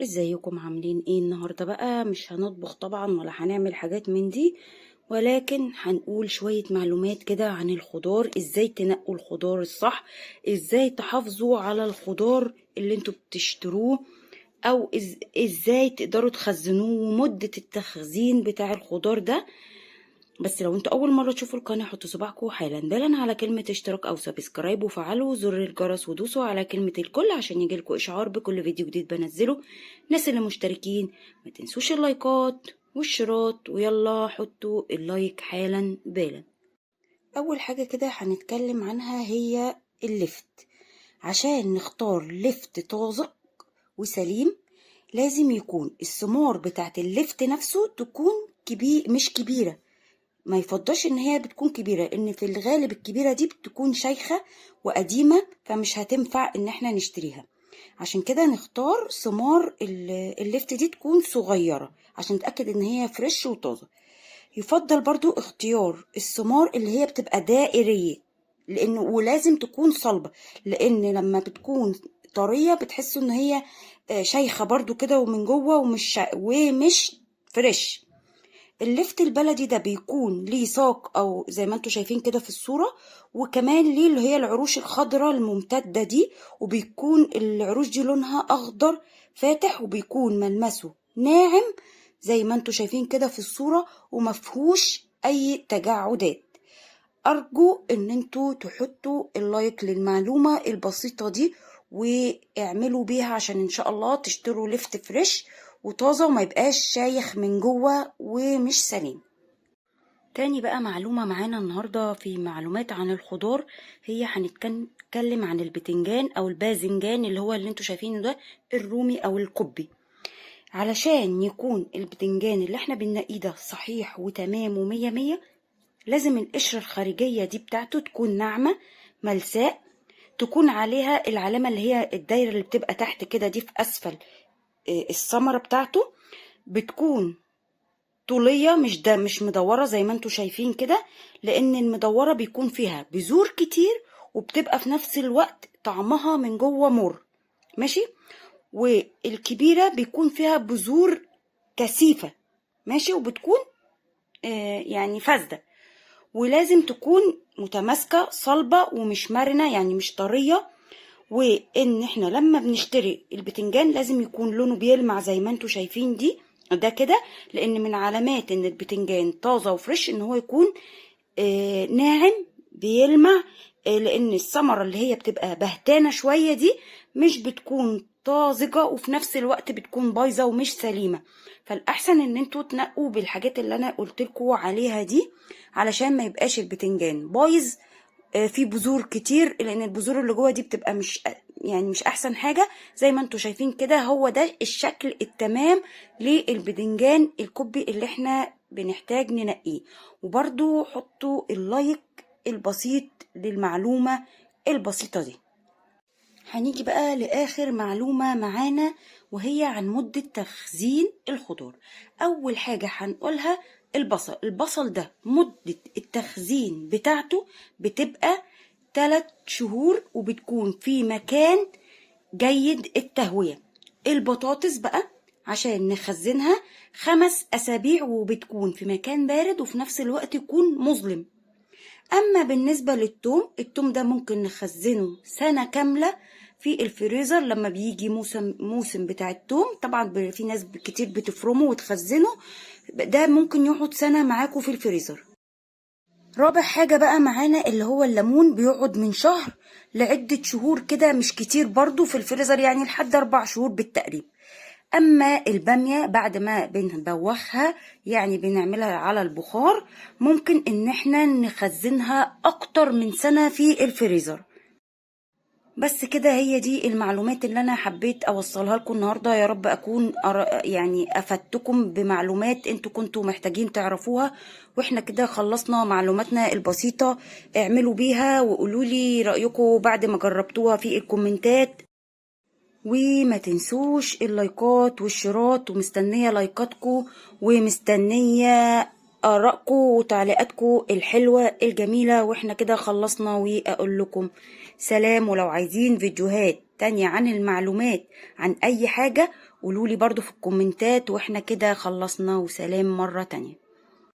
ازيكم عاملين ايه النهارده؟ بقى مش هنطبخ طبعا ولا هنعمل حاجات من دي، ولكن هنقول شوية معلومات كده عن الخضار. ازاي تنقوا الخضار الصح، ازاي تحافظوا على الخضار اللي انتوا بتشتروه، او ازاي تقدروا تخزنوه ومدة التخزين بتاع الخضار ده. بس لو انتوا اول مرة تشوفوا القناة حطوا صباعكم حالا بالا على كلمة اشتراك او سبسكرايب، وفعلوا زر الجرس ودوسوا على كلمة الكل عشان يجيلكوا اشعار بكل فيديو جديد بنزله. الناس اللي مشتركين ما تنسوش اللايكات والشيرات، ويلا حطوا اللايك حالا بالا. اول حاجة كده هنتكلم عنها هي اللفت. عشان نختار لفت طازج وسليم لازم يكون الثمار بتاعت اللفت نفسه تكون كبير، مش كبيرة. ما يفضلش ان هي بتكون كبيرة، ان في الغالب الكبيرة دي بتكون شيخة وقديمة، فمش هتنفع ان احنا نشتريها. عشان كده نختار ثمار اللفت دي تكون صغيرة عشان نتأكد ان هي فريش وطازة. يفضل برضو اختيار الثمار اللي هي بتبقى دائرية، لانه ولازم تكون صلبة، لان لما بتكون طرية بتحسوا ان هي شيخة برضو كده ومن جوه ومش فريش. اللفت البلدي ده بيكون ليه ساق او زي ما انتوا شايفين كده في الصورة، وكمان ليه اللي هي العروش الخضراء الممتدة دي، وبيكون العروش دي لونها اخضر فاتح، وبيكون ملمسه ناعم زي ما انتوا شايفين كده في الصورة، ومفهوش اي تجعدات. ارجو ان انتوا تحطوا اللايك للمعلومة البسيطة دي واعملوا بيها عشان ان شاء الله تشتروا لفت فريش وطازة وما يبقاش شايخ من جوه ومش سليم. تاني بقى معلومة معانا النهاردة في معلومات عن الخضار، هي هنتكلم عن البتنجان او الباذنجان اللي هو اللي انتوا شايفينه ده، الرومي او القبي. علشان يكون البتنجان اللي احنا بنلاقيه ده صحيح وتمام ومية مية، لازم القشرة الخارجية دي بتاعته تكون ناعمة ملساء، تكون عليها العلامة اللي هي الدايرة اللي بتبقى تحت كده دي في أسفل الثمرة بتاعته، بتكون طولية مش مدورة زي ما انتوا شايفين كده، لأن المدورة بيكون فيها بذور كتير وبتبقى في نفس الوقت طعمها من جوه مر. ماشي. والكبيرة بيكون فيها بذور كثيفة، ماشي، وبتكون يعني فاسدة. ولازم تكون متماسكة صلبة ومش مرنة، يعني مش طرية. وان احنا لما بنشتري البتنجان لازم يكون لونه بيلمع زي ما انتوا شايفين دي ده كده، لان من علامات ان البتنجان طازة وفريش ان هو يكون ناعم بيلمع. لان الثمرة اللي هي بتبقى بهتانة شوية دي مش بتكون طازجة، وفي نفس الوقت بتكون بايظة ومش سليمة. فالاحسن ان انتوا تنقوا بالحاجات اللي انا قلتلكوا عليها دي علشان ما يبقاش البتنجان بايظ في بذور كتير، لان البذور اللي جوه دي بتبقى مش احسن حاجة. زي ما انتوا شايفين كده هو ده الشكل التمام للبدنجان الكوبي اللي احنا بنحتاج ننقيه. وبرضو حطوا اللايك البسيط للمعلومة البسيطة دي. هنيجي بقى لآخر معلومة معانا، وهي عن مدة تخزين الخضار. أول حاجة هنقولها البصل ده مدة التخزين بتاعته بتبقى 3 شهور، وبتكون في مكان جيد التهوية. البطاطس بقى عشان نخزنها 5 أسابيع، وبتكون في مكان بارد وفي نفس الوقت يكون مظلم. أما بالنسبة التوم ده ممكن نخزنه سنة كاملة في الفريزر. لما بيجي موسم بتاع التوم طبعا في ناس كتير بتفرمه وتخزنه، ده ممكن يقعد سنة معاكم في الفريزر. رابع حاجة بقى معانا اللي هو الليمون، بيقعد من شهر لعدة شهور كده، مش كتير برضو في الفريزر، يعني لحد 4 شهور بالتقريب. اما البامية بعد ما بنبوخها يعني بنعملها على البخار، ممكن ان احنا نخزنها اكتر من سنة في الفريزر. بس كده هي دي المعلومات اللي انا حبيت اوصلها لكم النهاردة. يا رب اكون يعني افدتكم بمعلومات انتوا كنتوا محتاجين تعرفوها. واحنا كده خلصنا معلوماتنا البسيطة، اعملوا بيها وقولوا لي رأيكم بعد ما جربتوها في الكومنتات. وما تنسوش اللايكات والشيرات، ومستنية لايكاتكم ومستنية آرائكم وتعليقاتكم الحلوة الجميلة. واحنا كده خلصنا، واقول لكم سلام. ولو عايزين فيديوهات تانية عن المعلومات عن اي حاجة قولولي برضو في الكومنتات، واحنا كده خلصنا، وسلام مرة تانية.